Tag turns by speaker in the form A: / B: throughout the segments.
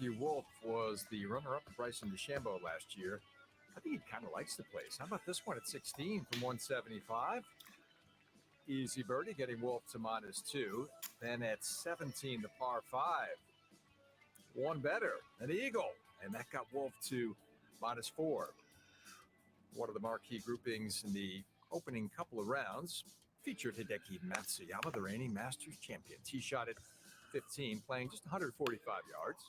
A: Matthew Wolff was the runner-up to Bryson DeChambeau last year. I think he kind of likes the place. How about this one at 16 from 175? Easy birdie, getting Wolff to -2. Then at 17, the par 5. One better, an eagle, and that got Wolff to -4. One of the marquee groupings in the opening couple of rounds featured Hideki Matsuyama, the reigning Masters champion. Tee shot at 15, playing just 145 yards.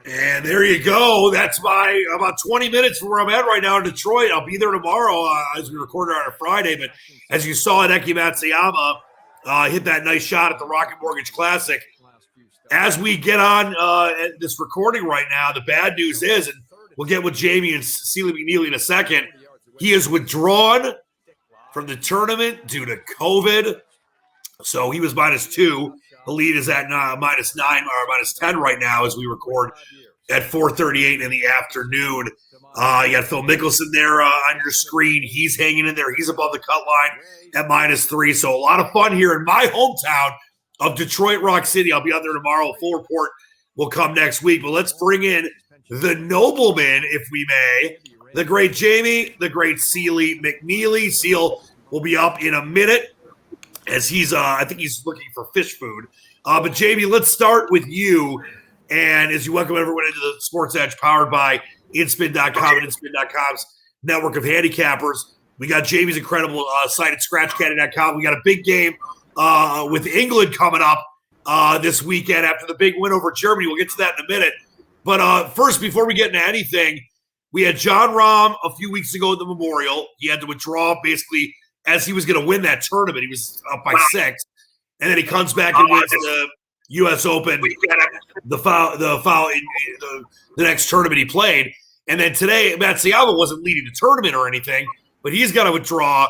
B: And there you go. That's my about 20 minutes from where I'm at right now in Detroit. I'll be there tomorrow as we record it on a Friday. But as you saw, Hideki Matsuyama hit that nice shot at the Rocket Mortgage Classic. As we get on this recording right now, the bad news is, and we'll get with Jamie and Sealy McNeely in a second, he is withdrawn from the tournament due to COVID. So he was -2. The lead is at -9 or -10 right now as we record at 4:38 in the afternoon. You got Phil Mickelson there on your screen. He's hanging in there. He's above the cut line at -3. So a lot of fun here in my hometown of Detroit Rock City. I'll be out there tomorrow. A full report will come next week. But let's bring in the nobleman, if we may, the great Jamie, the great Sealy McNeely. Seal will be up in a minute as he's, I think he's looking for fish food. But Jamie, let's start with you. And as you welcome everyone into the Sports Edge powered by InSpin.com and InSpin.com's network of handicappers, we got Jamie's incredible site at ScratchCaddy.com. We got a big game with England coming up this weekend after the big win over Germany. We'll get to that in a minute. But first, before we get into anything, we had John Rahm a few weeks ago at the Memorial. He had to withdraw basically as he was going to win that tournament. He was up by 6. And then he comes back and wins the U.S. Open, the next tournament he played. And then today, Matsuyama wasn't leading the tournament or anything, but he's got to withdraw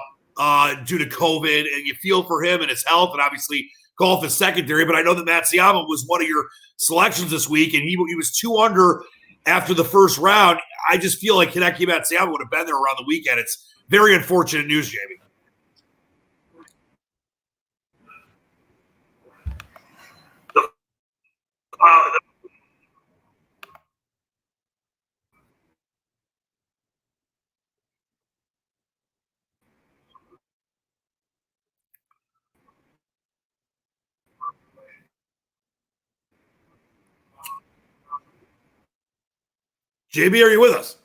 B: due to COVID. And you feel for him and his health, and obviously golf is secondary. But I know that Matsuyama was one of your selections this week, and he was 2 under after the first round. I just feel like Hideki Matsuyama would have been there around the weekend. It's very unfortunate news, Jamie. JB, are you with us?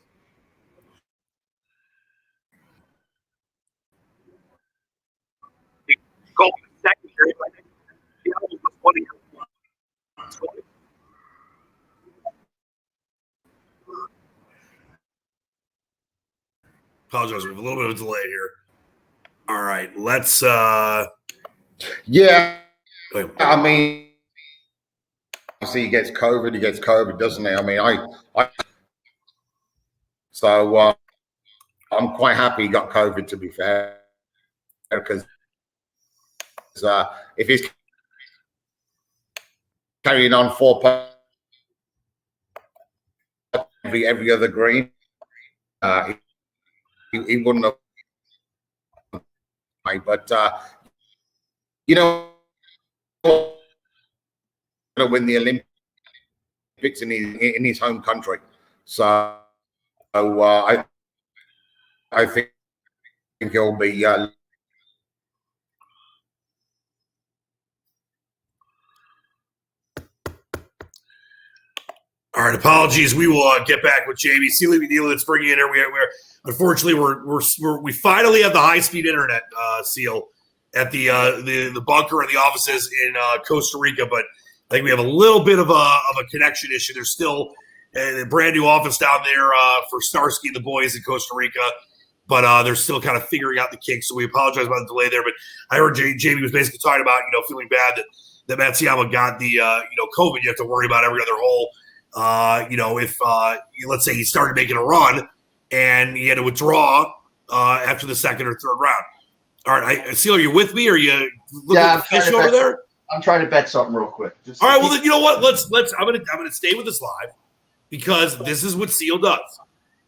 B: Apologize, we have a little bit of a delay here. All right, let's
C: yeah. I mean, see, he gets COVID, doesn't he? I mean, so I'm quite happy he got COVID, to be fair, because if he's carrying on 4 every other green, he wouldn't have. But you know, to win the Olympics in his home country, so I think he'll be.
B: All right, apologies. We will get back with Jamie. Sealy McNeely, let's bring you in here. We're unfortunately we finally have the high speed internet seal at the bunker and the offices in Costa Rica, but I think we have a little bit of a connection issue. There's still a brand new office down there for Starsky and the boys in Costa Rica, but they're still kind of figuring out the kinks. So we apologize about the delay there. But I heard Jamie was basically talking about feeling bad that Matsuyama got the COVID. You have to worry about every other hole. If let's say he started making a run and he had to withdraw after the second or third round. All right, Seal, are you with me? Or are you looking at the fish over there?
D: I'm trying to bet something real quick.
B: All right, well then, you know what? Let's. I'm gonna stay with this live because this is what Seal does.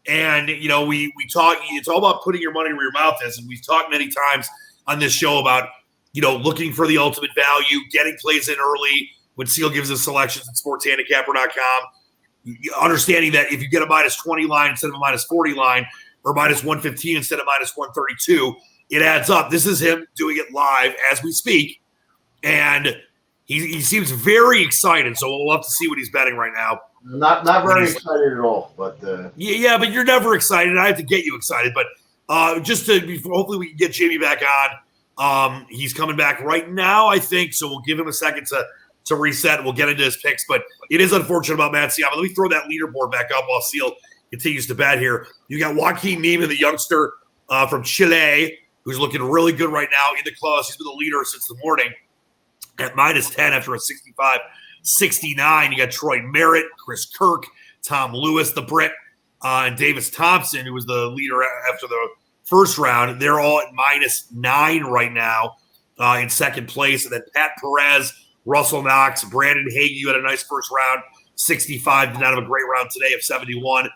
B: And we talk. It's all about putting your money where your mouth is, and we've talked many times on this show about looking for the ultimate value, getting plays in early when Seal gives us selections at sportshandicapper.com, understanding that if you get a minus 20 line instead of a minus 40 line or minus 115 instead of minus 132, it adds up. This is him doing it live as we speak, and he seems very excited, so we'll have to see what he's betting right now.
D: Not very excited at all, but
B: yeah, but you're never excited. I have to get you excited, but hopefully we can get Jamie back on. He's coming back right now, I think, so we'll give him a second to reset. We'll get into his picks, but it is unfortunate about Matsuyama. Let me throw that leaderboard back up while Seal continues to bet here. You got Joaquin Niemann, the youngster from Chile, who's looking really good right now in the class. He's been the leader since the morning at minus 10 after a 65-69. You got Troy Merritt, Chris Kirk, Tom Lewis, the Brit, and Davis Thompson, who was the leader after the first round. They're all at minus 9 right now in second place. And then Pat Perez, Russell Knox, Brandon Hagee had a nice first round, 65, did not have a great round today of 71.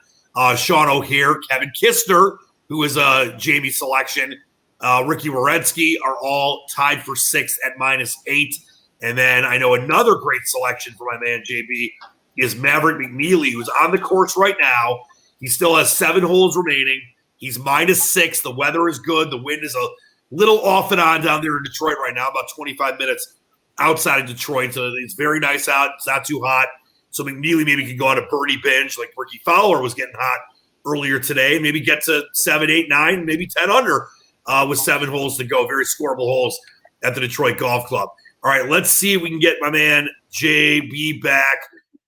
B: Sean O'Hare, Kevin Kistner, who is a Jamie selection, Ricky Wierenski are all tied for 6th at minus 8. And then I know another great selection for my man JB is Maverick McNeely, who's on the course right now. He still has 7 holes remaining. He's minus 6. The weather is good. The wind is a little off and on down there in Detroit right now, about 25 minutes outside of Detroit. So it's very nice out. It's not too hot. So McNeely maybe can go on a birdie binge like Ricky Fowler was getting hot earlier today. Maybe get to 7, 8, 9, maybe 10 under with 7 holes to go. Very scoreable holes at the Detroit Golf Club. All right, let's see if we can get my man JB back.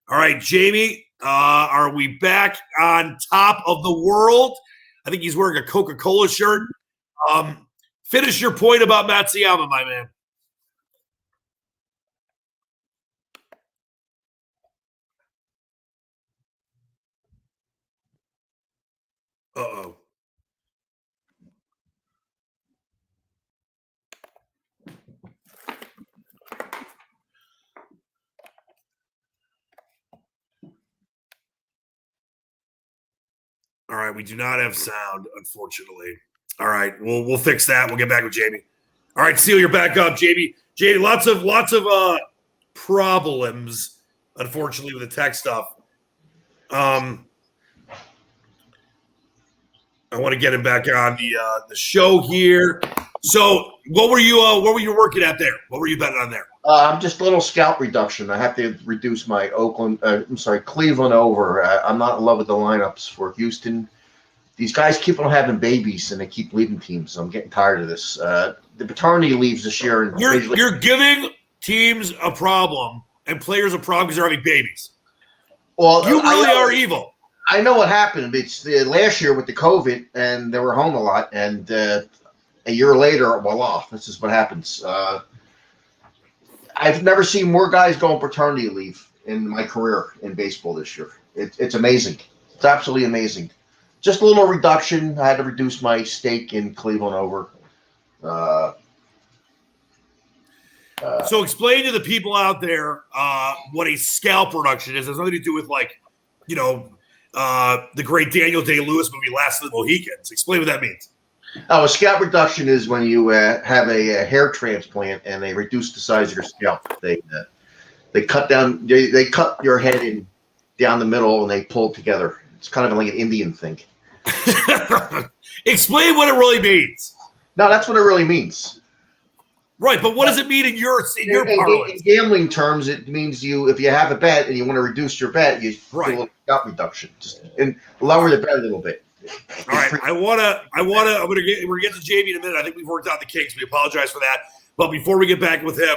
B: All right, Jamie, are we back on top of the world? I think he's wearing a Coca-Cola shirt. Finish your point about Matsuyama, my man. Uh-oh. All right, we do not have sound, unfortunately. All right, we'll fix that. We'll get back with Jamie. All right, Seal, you're back up, Jamie. Jamie, lots of problems, unfortunately, with the tech stuff. I want to get him back on the show here. So, what were you working at there? What were you betting on there?
D: I'm just a little scalp reduction. I have to reduce my Cleveland over. I'm not in love with the lineups for Houston. These guys keep on having babies and they keep leaving teams. So I'm getting tired of this. The paternity leaves this year. And
B: you're giving teams a problem and players a problem because they're having babies.
D: Well,
B: you really are evil.
D: I know what happened. It's last year with the COVID, and they were home a lot. And a year later, voila, this is what happens. I've never seen more guys go on paternity leave in my career in baseball this year. It's amazing. It's absolutely amazing. Just a little reduction. I had to reduce my stake in Cleveland over.
B: So explain to the people out there what a scalp reduction is. It has nothing to do with the great Daniel Day-Lewis movie, Last of the Mohicans. Explain what that means.
D: Oh, a scalp reduction is when you have a hair transplant and they reduce the size of your scalp. They cut down. They cut your head in down the middle and they pull it together. It's kind of like an Indian thing.
B: Explain what it really means.
D: No, that's what it really means.
B: Right, but what does it mean in your parlance?
D: In gambling terms, it means if you have a bet and you want to reduce your bet, you do a little scalp reduction, and lower the bet a little bit.
B: All right, we're gonna get to Jamie in a minute. I think we've worked out the kinks. We apologize for that. But before we get back with him,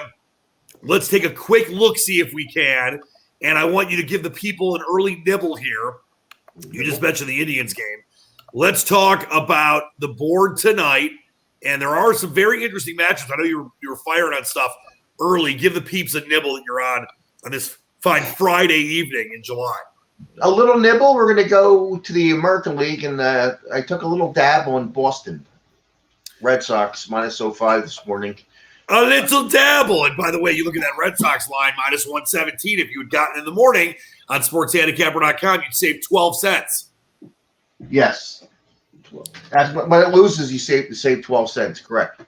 B: let's take a quick look, see if we can. And I want you to give the people an early nibble here. You just mentioned the Indians game. Let's talk about the board tonight. And there are some very interesting matchups. I know you were firing on stuff early. Give the peeps a nibble that you're on this fine Friday evening in July.
D: A little nibble. We're going to go to the American League, and I took a little dab on Boston Red Sox minus 05 this morning.
B: A little dabble. And by the way, you look at that Red Sox line, minus 117. If you had gotten in the morning on SportsHandicapper.com, you'd save 12 cents.
D: Yes. When it loses, you save 12 cents. Correct.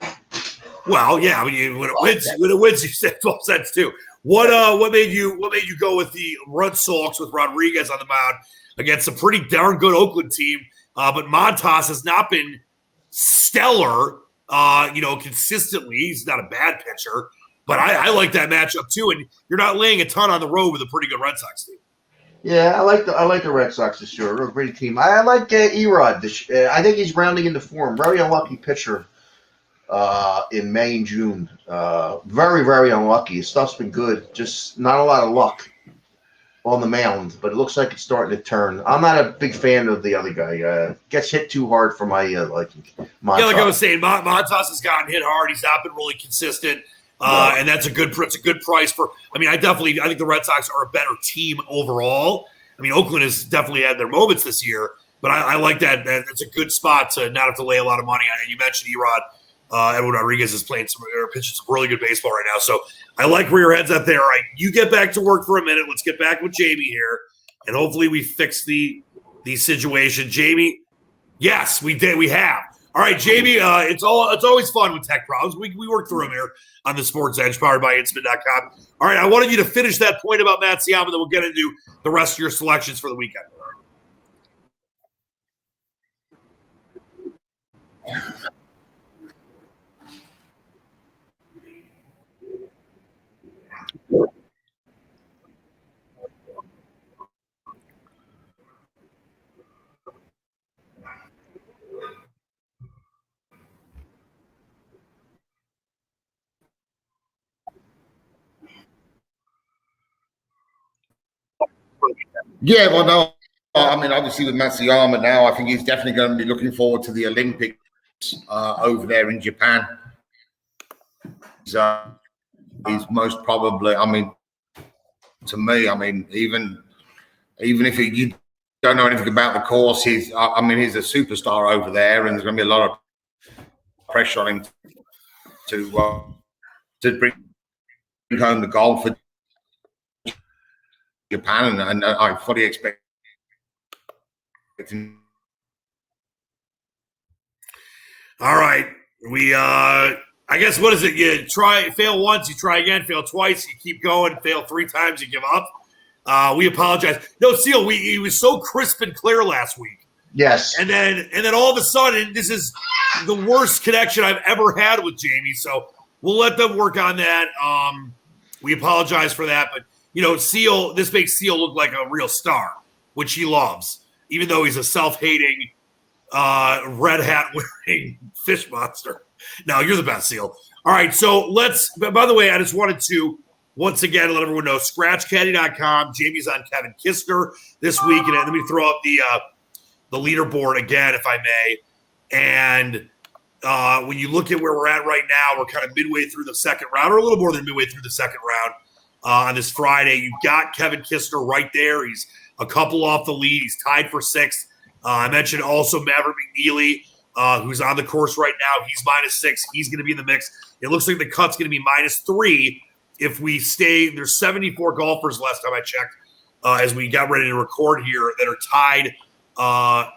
B: Well, yeah. I mean, when it wins, you say 12 cents too. What made you go with the Red Sox with Rodriguez on the mound against a pretty darn good Oakland team? But Montas has not been stellar, consistently. He's not a bad pitcher, but I like that matchup too. And you're not laying a ton on the road with a pretty good Red Sox team.
D: Yeah, I like the Red Sox this year. Real great team. I like Erod. I think he's rounding into form. Very unlucky pitcher in May and June. Very, very unlucky. His stuff's been good. Just not a lot of luck on the mound, but it looks like it's starting to turn. I'm not a big fan of the other guy. Gets hit too hard for my liking. Montas.
B: Yeah, like I was saying, Montas has gotten hit hard. He's not been really consistent, and that's a good price for. I mean, I think the Red Sox are a better team overall. I mean, Oakland has definitely had their moments this year, but I like that. It's a good spot to not have to lay a lot of money on it. You mentioned Erod. Edwin Rodriguez is pitching some really good baseball right now. So I like where your head's at there. All right, you get back to work for a minute. Let's get back with Jamie here, and hopefully we fix the situation. Jamie, yes, we did. We have. All right, Jamie, it's always fun with tech problems. We work through them here on the SportSedge, powered by Inspin.com. All right, I wanted you to finish that point about Matsuyama, then we'll get into the rest of your selections for the weekend.
C: Yeah, well, no. I mean, obviously with Matsuyama now, I think he's definitely going to be looking forward to the Olympics over there in Japan. He's most probably, I mean, to me, I mean, even if you don't know anything about the course, he's a superstar over there, and there's going to be a lot of pressure on him to bring home the gold for Japan, and I fully expect it.
B: All right, I guess, what is it? You fail once, you try again, fail twice, you keep going, fail 3 times, you give up. We apologize. No, Seal, he was so crisp and clear last week.
D: Yes.
B: And then all of a sudden, this is the worst connection I've ever had with Jamie. So we'll let them work on that. We apologize for that, but Seal, this makes Seal look like a real star, which he loves, even though he's a self-hating, red hat wearing fish monster. No, you're the best, Seal. All right, so by the way, I just wanted to once again let everyone know, scratchcaddy.com. Jamie's on Kevin Kistner this week, and let me throw up the leaderboard again, if I may. And when you look at where we're at right now, we're kind of midway through the second round, or a little more than midway through the second round. On this Friday, you've got Kevin Kistner right there. He's a couple off the lead. He's tied for 6th. I mentioned also Maverick McNeely, who's on the course right now. He's -6. He's going to be in the mix. It looks like the cut's going to be -3 if we stay. There's 74 golfers last time I checked, as we got ready to record here, that are tied, that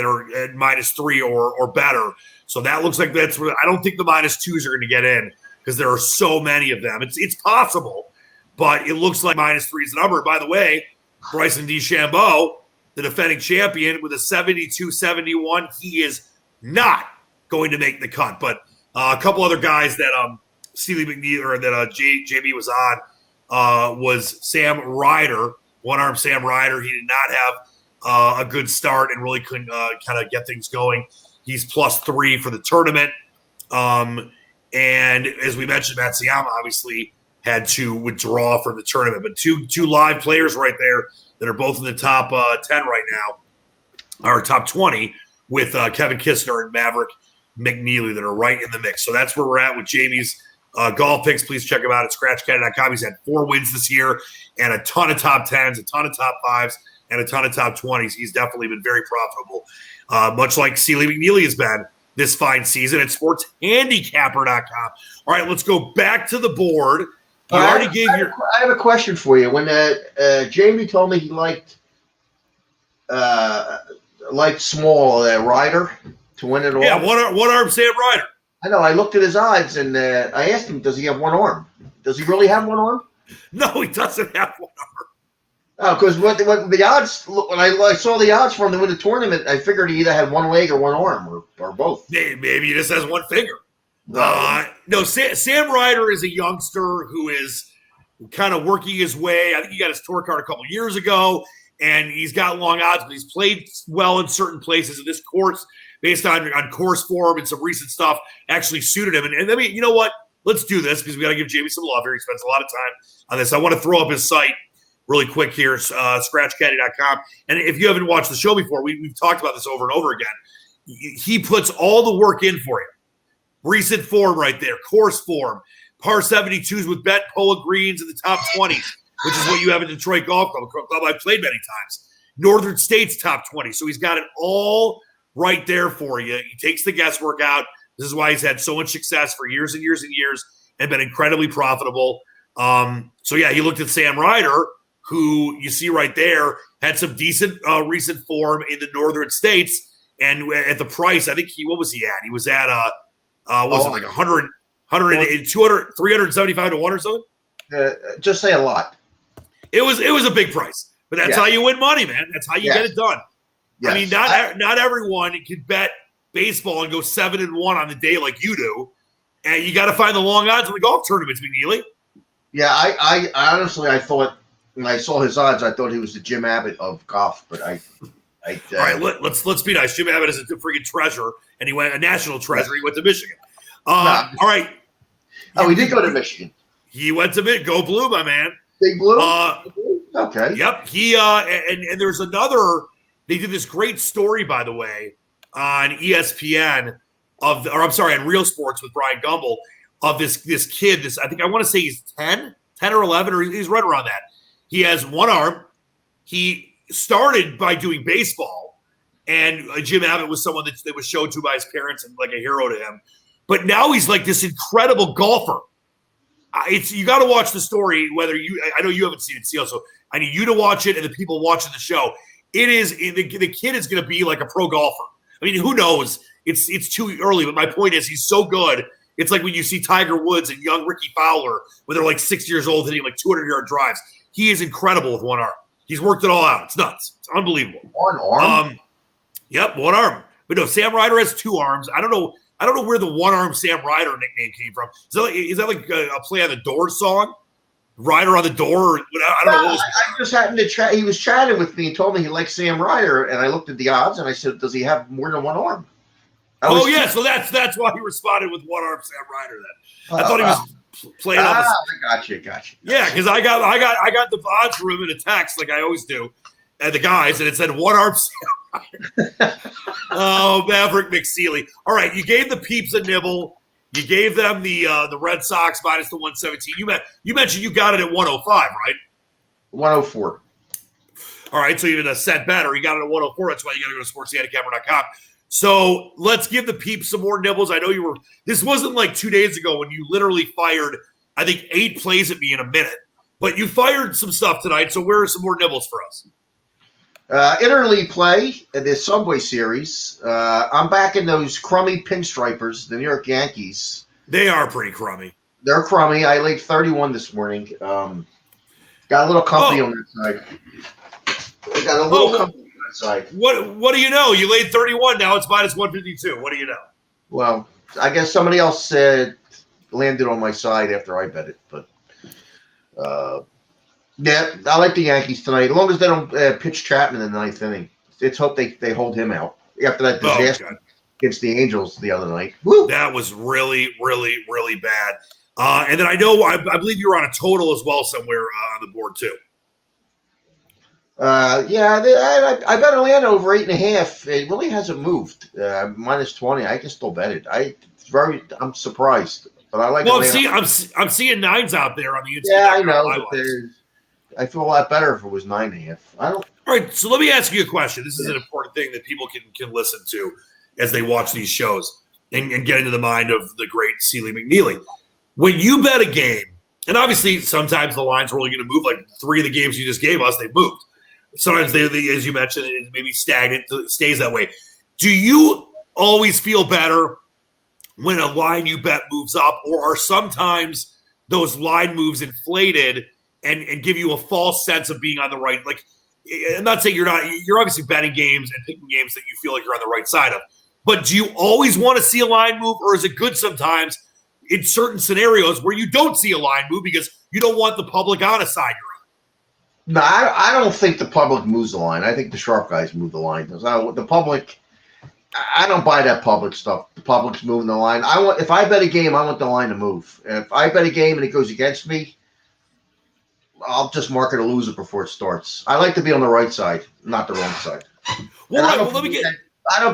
B: are at -3 or better. So that looks like that's where I don't think the -2s are going to get in because there are so many of them. It's possible, but it looks like -3 is the number. By the way, Bryson DeChambeau, the defending champion, with a 72-71, he is not going to make the cut. But a couple other guys that Steely McNeil or that JB was on was Sam Ryder, one-arm Sam Ryder. He did not have a good start and really couldn't kind of get things going. He's +3 for the tournament. And as we mentioned, Matsuyama obviously had to withdraw from the tournament. But two live players right there that are both in the top 10 right now, or top 20, with Kevin Kistner and Maverick McNeely that are right in the mix. So that's where we're at with Jamie's golf picks. Please check him out at scratchcaddy.com. He's had 4 wins this year and a ton of top 10s, a ton of top 5s, and a ton of top 20s. He's definitely been very profitable, much like Steely McNeely has been this fine season at sportshandicapper.com. All right, let's go back to the board. You already gave your.
D: I have a question for you. When Jamie told me he liked small Ryder to win it all.
B: Yeah, one arm Sam Ryder.
D: I know. I looked at his odds, and I asked him, does he have one arm? Does he really have one arm?
B: No, he doesn't have one arm.
D: Oh, because what the odds, when I saw the odds for him to win the tournament, I figured he either had one leg or one arm or both.
B: Maybe he just has one finger.
D: No,
B: Sam Ryder is a youngster who is kind of working his way. I think he got his tour card a couple years ago, and he's got long odds, but he's played well in certain places. And this course, based on course form and some recent stuff, actually suited him. And I mean, you know what? Let's do this because we got to give Jamie some love here. He spends a lot of time on this. I want to throw up his site really quick here, scratchcaddy.com. And if you haven't watched the show before, we've talked about this over and over again. He puts all the work in for you. Recent form right there, course form, par 72s with bet Poa greens in the top 20, which is what you have in Detroit Golf Club, a club I've played many times. Northern States top 20. So he's got it all right there for you. He takes the guesswork out. This is why he's had so much success for years and years and years and been incredibly profitable. So yeah, he looked at Sam Ryder, who you see right there, had some decent recent form in the Northern States. And at the price, I think what was he at? He was at like 100, 200, 375 to 1 or something?
D: Just say a lot.
B: It was a big price, but that's how you win money, man. That's how you get it done. Yes. I mean, not everyone can bet baseball and go 7-1 on the day like you do, and you got to find the long odds in the golf tournaments, McNeely.
D: Yeah, I honestly, I thought when I saw his odds, I thought he was the Jim Abbott of golf, but all
B: right, let's be nice. Jim Abbott is a freaking treasure, and he went a national treasure. He went to Michigan. All right.
D: Oh, he did go to Michigan.
B: He went to Go Blue, my man.
D: Big Blue. Okay.
B: Yep. He and there's another. They did this great story, by the way, on ESPN on Real Sports with Brian Gumbel of this kid. I think I want to say he's 10 or 11, or he's right around that. He has one arm. He started by doing baseball, and Jim Abbott was someone that was shown to by his parents and like a hero to him. But now he's like this incredible golfer. You got to watch the story. I know you haven't seen it, Seal, so I need you to watch it and the people watching the show. It is the kid is going to be like a pro golfer. I mean, who knows? It's too early, but my point is he's so good. It's like when you see Tiger Woods and young Ricky Fowler when they're like 6 years old hitting like 200-yard drives. He is incredible with one arm. He's worked it all out. It's nuts. It's unbelievable.
D: One arm?
B: Yep, one arm. But no, Sam Ryder has two arms. I don't know where the one-arm Sam Ryder nickname came from. Is that like a play on the Doors song? Ryder on the door? I don't know.
D: I just happened to chat. He was chatting with me and told me he likes Sam Ryder, and I looked at the odds and I said, "Does he have more than one arm?"
B: So that's why he responded with one-arm Sam Ryder. Then I thought he was playing on.
D: I got you.
B: Yeah, because I got the odds for him in a text like I always do, and the guys, and it said one-arm Sam Ryder. Oh, Maverick McSeely. All right, you gave the peeps a nibble. You gave them the Red Sox minus the 117. You mentioned you got it at 105, right?
D: 104.
B: All right, so even a set better. You got it at 104. That's why you got to go to sportshandicapper.com. So let's give the peeps some more nibbles. I know this wasn't like 2 days ago when you literally fired, I think, 8 plays at me in a minute. But you fired some stuff tonight, so where are some more nibbles for us?
D: Interleague play in the Subway Series. I'm back in those crummy pinstripers, the New York Yankees.
B: They are pretty crummy.
D: They're crummy. I laid 31 this morning. Got a little company on that side. I got a little company on that side.
B: What do you know? You laid 31. Now it's minus 152. What do you know?
D: Well, I guess somebody else landed on my side after I bet it, but. Yeah, I like the Yankees tonight. As long as they don't pitch Chapman in the 9th inning. Let's hope they hold him out after that disaster against the Angels the other night. Woo!
B: That was really, really, really bad. And then I believe you were on a total as well somewhere on the board too.
D: Yeah, I bet Atlanta over 8.5. It really hasn't moved. Minus 20. I can still bet it. I'm surprised, but I like.
B: Well, I'm seeing 9s out there on the inside.
D: Yeah, I know. But I feel a lot better if it was 9.5.
B: All right, so let me ask you a question. This is an important thing that people can listen to as they watch these shows and get into the mind of the great Sealy McNeely. When you bet a game, and obviously sometimes the lines are only going to move, like 3 of the games you just gave us, they moved. Sometimes they, as you mentioned, it maybe stagnant, stays that way. Do you always feel better when a line you bet moves up, or are sometimes those line moves inflated and give you a false sense of being on the right? Like, I'm not saying you're obviously betting games and picking games that you feel like you're on the right side of, but do you always want to see a line move, or is it good sometimes in certain scenarios where you don't see a line move because you don't want the public on a side you're on?
D: No, I don't think the public moves the line. I think the sharp guys move the line. The public, I don't buy that public stuff. The public's moving the line. If I bet a game, I want the line to move. If I bet a game and it goes against me, I'll just mark it a loser before it starts. I like to be on the right side, not the wrong side. I don't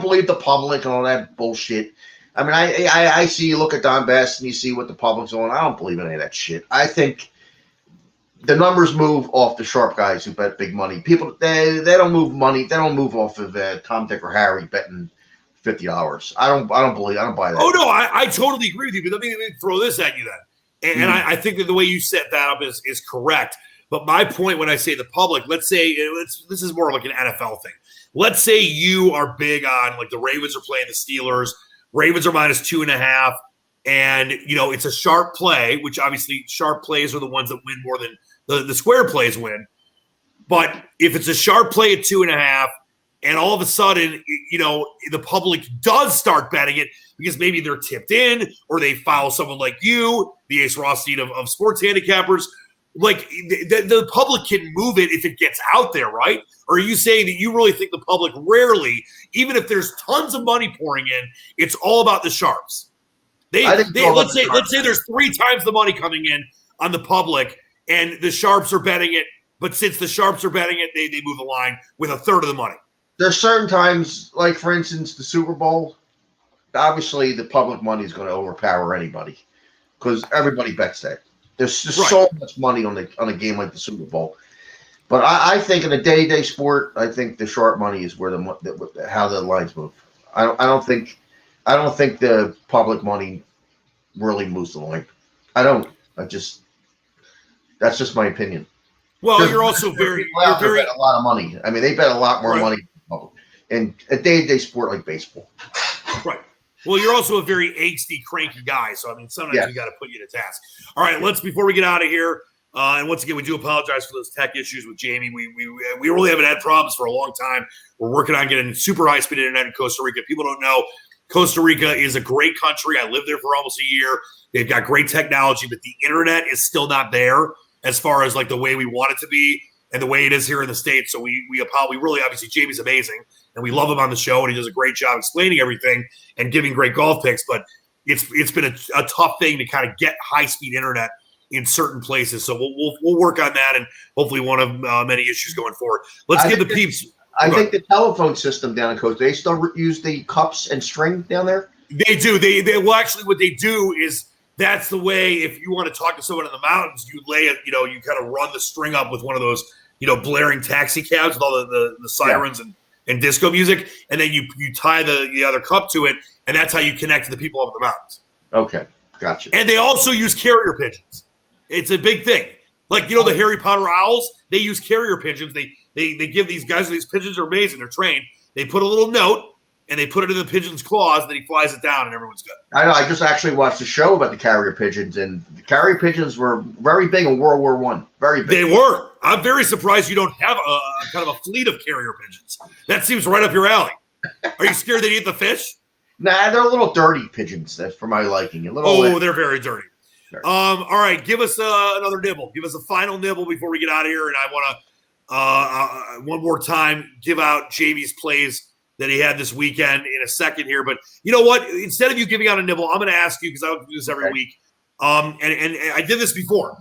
D: believe the public and all that bullshit. I mean, I see, you look at Don Best and you see what the public's on. I don't believe in any of that shit. I think the numbers move off the sharp guys who bet big money. People, they don't move money. They don't move off of Tom, Dick, or Harry betting $50. I don't buy that.
B: Oh no, I totally agree with you. But let me throw this at you then, and I think that the way you set that up is correct. But my point when I say the public, let's say this is more like an NFL thing. Let's say you are big on, like, the Ravens are playing the Steelers. Ravens are -2.5, and it's a sharp play, which obviously sharp plays are the ones that win more than the square plays win. But if it's a sharp play at 2.5, and all of a sudden, the public does start betting it because maybe they're tipped in, or they follow someone like you, the Ace Rothstein of sports handicappers. Like, the public can move it if it gets out there, right? Or are you saying that you really think the public rarely, even if there's tons of money pouring in, it's all about the sharps? Let's say there's 3 times the money coming in on the public, and the sharps are betting it. But since the sharps are betting it, they move the line with a third of the money.
D: There's certain times, like, for instance, the Super Bowl. Obviously, the public money is going to overpower anybody because everybody bets that. There's just so much money on a game like the Super Bowl. But I think in a day-to-day sport, I think the sharp money is where how the lines move. I don't think the public money really moves the line. I don't. That's just my opinion.
B: Well, you're also bet
D: a lot of money. I mean, they bet a lot more money in a day-to-day sport like baseball.
B: Right. Well, you're also a very angsty, cranky guy. So, I mean, sometimes we got to put you to task. All right, before we get out of here, and once again, we do apologize for those tech issues with Jamie. We really haven't had problems for a long time. We're working on getting super high-speed internet in Costa Rica. People don't know Costa Rica is a great country. I lived there for almost a year. They've got great technology, but the internet is still not there as far as, like, the way we want it to be and the way it is here in the States. So we really, obviously, Jamie's amazing, and we love him on the show, and he does a great job explaining everything and giving great golf picks. But it's been a tough thing to kind of get high-speed internet in certain places. So we'll work on that, and hopefully one of many issues going forward. Let's give the peeps.
D: I think the telephone system down in Costa, they still use the cups and string down there?
B: They do. Well, actually, what they do is that's the way, if you want to talk to someone in the mountains, you lay it, you kind of run the string up with one of those, blaring taxi cabs with all the sirens and disco music, and then you tie the other cup to it, and that's how you connect to the people up in the mountains.
D: Okay, gotcha.
B: And they also use carrier pigeons. It's a big thing. Like, the Harry Potter owls, they use carrier pigeons. They give these guys, these pigeons are amazing. They're trained. They put a little note, and they put it in the pigeon's claws, and then he flies it down, and everyone's good. I
D: know. I just actually watched a show about the carrier pigeons, and the carrier pigeons were very big in World War I. Very big.
B: They were. I'm very surprised you don't have a kind of a fleet of carrier pigeons. That seems right up your alley. Are you scared they'd eat the fish?
D: Nah, they're a little dirty pigeons. That's for my liking.
B: They're very dirty. All right, give us another nibble. Give us a final nibble before we get out of here, and I want to one more time give out Jamie's plays that he had this weekend in a second here. But you know what? Instead of you giving out a nibble, I'm going to ask you, because I don't do this every week. And I did this before.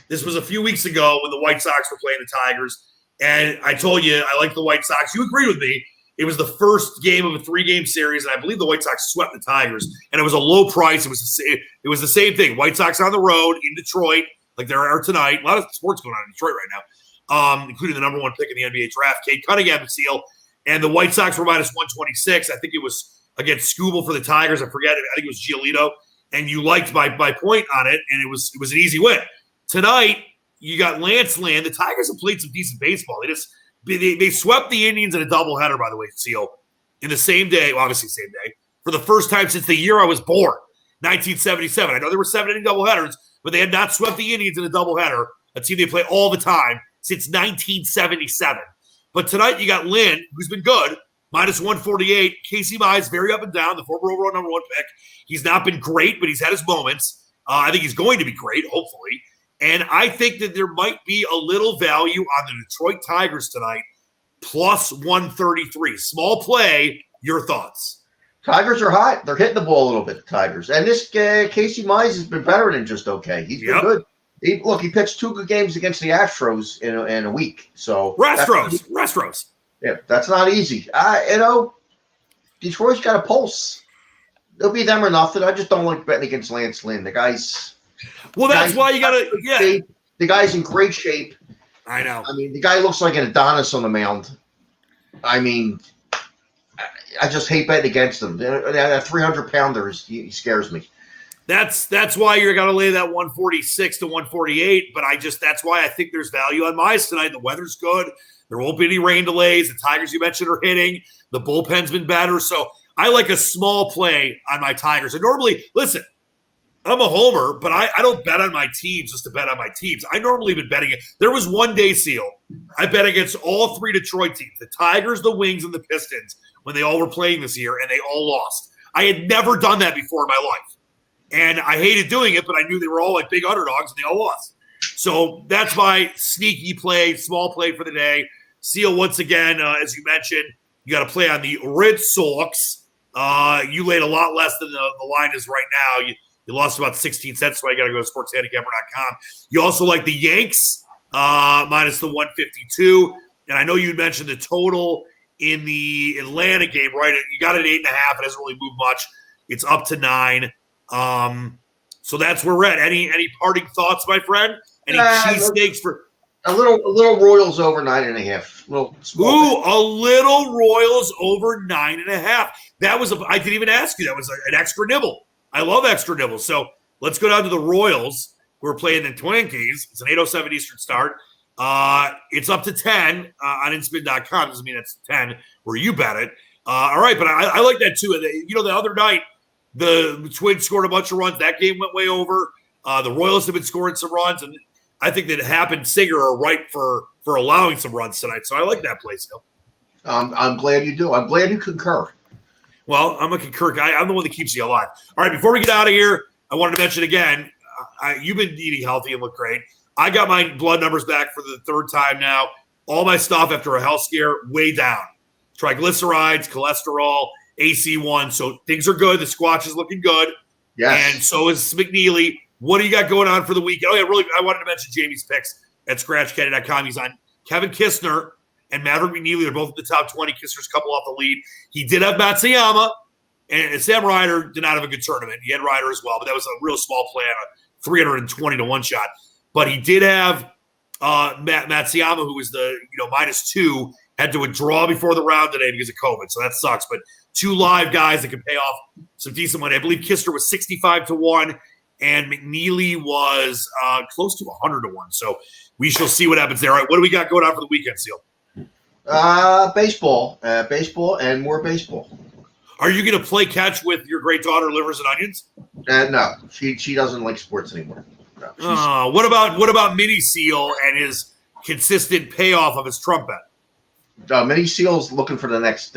B: This was a few weeks ago when the White Sox were playing the Tigers. And I told you I like the White Sox. You agreed with me. It was the first game of a 3-game series, and I believe the White Sox swept the Tigers. And it was a low price. It was the same thing. White Sox on the road in Detroit, like there are tonight. A lot of sports going on in Detroit right now, including the number 1 pick in the NBA draft, Cade Cunningham, seal. And the White Sox were -126. I think it was against Scooble for the Tigers. I forget. I think it was Giolito. And you liked my point on it, and it was an easy win. Tonight, you got Lance Land. The Tigers have played some decent baseball. They swept the Indians in a doubleheader, by the way, Seal, in the same day. Well, obviously, same day. for the first time since the year I was born, 1977. I know there were 7 inning doubleheaders, but they had not swept the Indians in a doubleheader, a team they play all the time, since 1977. But tonight you got Lynn, who's been good, minus 148. Casey Mize, very up and down, the former overall number 1 pick. He's not been great, but he's had his moments. I think he's going to be great, hopefully. And I think that there might be a little value on the Detroit Tigers tonight, plus 133. Small play, your thoughts?
D: Tigers are hot. They're hitting the ball a little bit, the Tigers. And this Casey Mize has been better than just okay. He's been good. He pitched 2 good games against the Astros in a week. So
B: Restros.
D: Yeah, that's not easy. Detroit's got a pulse. It'll be them or nothing. I just don't like betting against Lance Lynn. The guy's
B: that's why you got to
D: The guy's in great shape.
B: I know.
D: I mean, the guy looks like an Adonis on the mound. I mean, I just hate betting against him. That 300-pounder, he scares me.
B: That's why you're going to lay that 146 to 148. But that's why I think there's value on Mize tonight. The weather's good. There won't be any rain delays. The Tigers you mentioned are hitting. The bullpen's been better. So I like a small play on my Tigers. And normally, listen, I'm a homer, but I don't bet on my teams just to bet on my teams. I normally been betting it. There was one day, Seal, I bet against all 3 Detroit teams, the Tigers, the Wings, and the Pistons, when they all were playing this year, and they all lost. I had never done that before in my life. And I hated doing it, but I knew they were all like big underdogs, and they all lost. So that's my sneaky play, small play for the day. Seal, once again, as you mentioned, you got to play on the Red Sox. You laid a lot less than the line is right now. You lost about 16 cents, so I got to go to sportshandicapper.com. You also like the Yanks, minus the 152. And I know you mentioned the total in the Atlanta game, right? You got it at 8.5. It hasn't really moved much. It's up to 9. So that's where we're at. Any parting thoughts, my friend? Any cheesesteaks for
D: a little Royals over 9.5.
B: A little Royals over 9.5. That was I didn't even ask you. That was an extra nibble. I love extra nibbles. So let's go down to the Royals. We're playing the Twinkies. It's an 8:07 Eastern start. It's up to 10 on inspin.com. Doesn't mean it's 10 where you bet it. All right, but I like that too. The other night, the Twins scored a bunch of runs. That game went way over. The Royals have been scoring some runs, and I think that Happ and Singer are right for allowing some runs tonight. So I like that play still.
D: I'm glad you do. I'm glad you concur.
B: Well, I'm a concur guy. I'm the one that keeps you alive. All right, before we get out of here, I wanted to mention again, you've been eating healthy and look great. I got my blood numbers back for the 3rd time now. All my stuff after a health scare, way down. Triglycerides, cholesterol, AC1. So things are good. The Squatch is looking good.
D: Yes.
B: And so is McNeely. What do you got going on for the weekend? Oh, yeah, really, I wanted to mention Jamie's picks at scratchcaddy.com. He's on Kevin Kistner and Maverick McNeely. They're both at the top 20. Kistner's a couple off the lead. He did have Matsuyama, and Sam Ryder did not have a good tournament. He had Ryder as well, but that was a real small play on a 320 to 1 shot. But he did have Matsuyama, who was the -2, had to withdraw before the round today because of COVID. So that sucks. But 2 live guys that can pay off some decent money. I believe Kistner was 65 to 1, and McNeely was close to 100 to 1. So we shall see what happens there. All right, what do we got going on for the weekend, Seal?
D: Baseball, and more baseball.
B: Are you going to play catch with your great daughter, Livers and Onions?
D: No, she doesn't like sports anymore. No,
B: what about Mini Seal and his consistent payoff of his Trump bet?
D: Mini Seal's looking for the next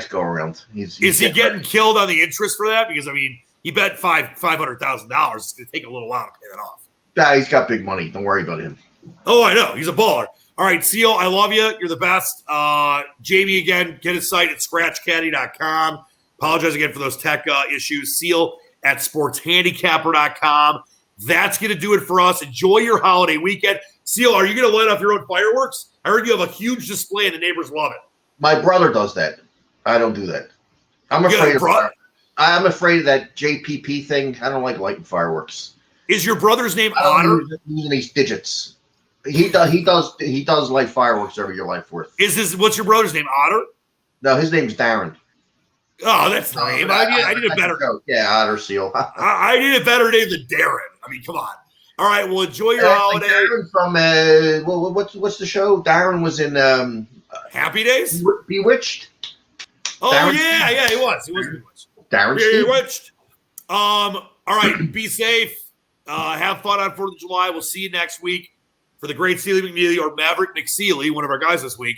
D: go around.
B: Is he getting killed on the interest for that? Because he bet $500,000. It's going to take a little while to pay that off.
D: Nah, he's got big money. Don't worry about him.
B: Oh, I know. He's a baller. All right, Seal, I love you. You're the best. Jamie, again, get his site at scratchcaddy.com. Apologize again for those tech issues. Seal at sportshandicapper.com. That's going to do it for us. Enjoy your holiday weekend. Seal, are you going to light off your own fireworks? I heard you have a huge display and the neighbors love it.
D: My brother does that. I don't do that. I'm afraid of that JPP thing. I don't like lighting fireworks.
B: Is your brother's name Otter?
D: Using these digits. He does light fireworks every year, life worth.
B: What's your brother's name? Otter?
D: No, his name's Darren.
B: Oh, that's lame. I need a better.
D: Yeah, Otter Seal.
B: I need a better name than Darren. I mean, come on. All right, well, enjoy your holiday.
D: Darren from what's the show? Darren was in
B: Happy Days.
D: Bewitched.
B: Oh Darren? yeah, he was. He was Bewitched.
D: Darren
B: You're
D: Stevens.
B: All right, be safe. Have fun on 4th of July. We'll see you next week for the great Sealy McNeely or Maverick McSealy, one of our guys this week.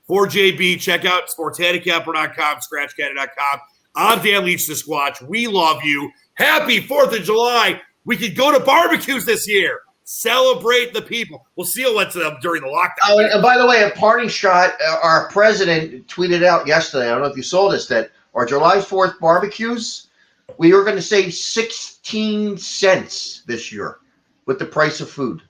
B: For JB, check out sportshandicapper.com, scratchcaddy.com. I'm Dan Leach, the Squatch. We love you. Happy 4th of July. We could go to barbecues this year. Celebrate the people. We'll see you during the lockdown.
D: Oh, and by the way, a parting shot. Our president tweeted out yesterday. I don't know if you saw this, that our July 4th barbecues, we are going to save 16 cents this year with the price of food.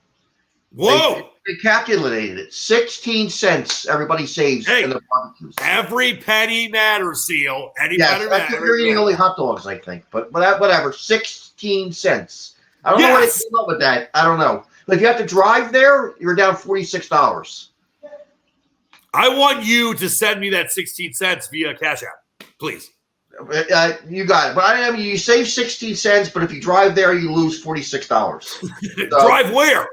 B: Whoa!
D: They calculated it. 16 cents everybody saves in the barbecues.
B: Every penny matters, Seal. Any penny matters.
D: You're eating only hot dogs, I think. But whatever. 16 cents. I don't know what they came up with that. I don't know. But if you have to drive there, you're down $46.
B: I want you to send me that 16 cents via Cash App, please.
D: You got it. But I mean, you save 16 cents, but if you drive there, you lose $46. So,
B: drive where?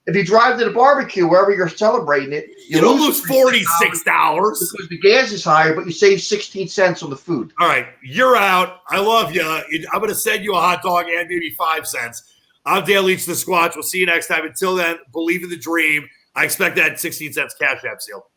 D: If you drive to the barbecue, wherever you're celebrating it,
B: you don't lose $46
D: because the gas is higher, but you save 16 cents on the food.
B: All right, you're out. I love you. I'm going to send you a hot dog and maybe 5 cents. I'm Dan Leach, the Squatch. We'll see you next time. Until then, believe in the dream. I expect that 16 cents Cash App, Seal.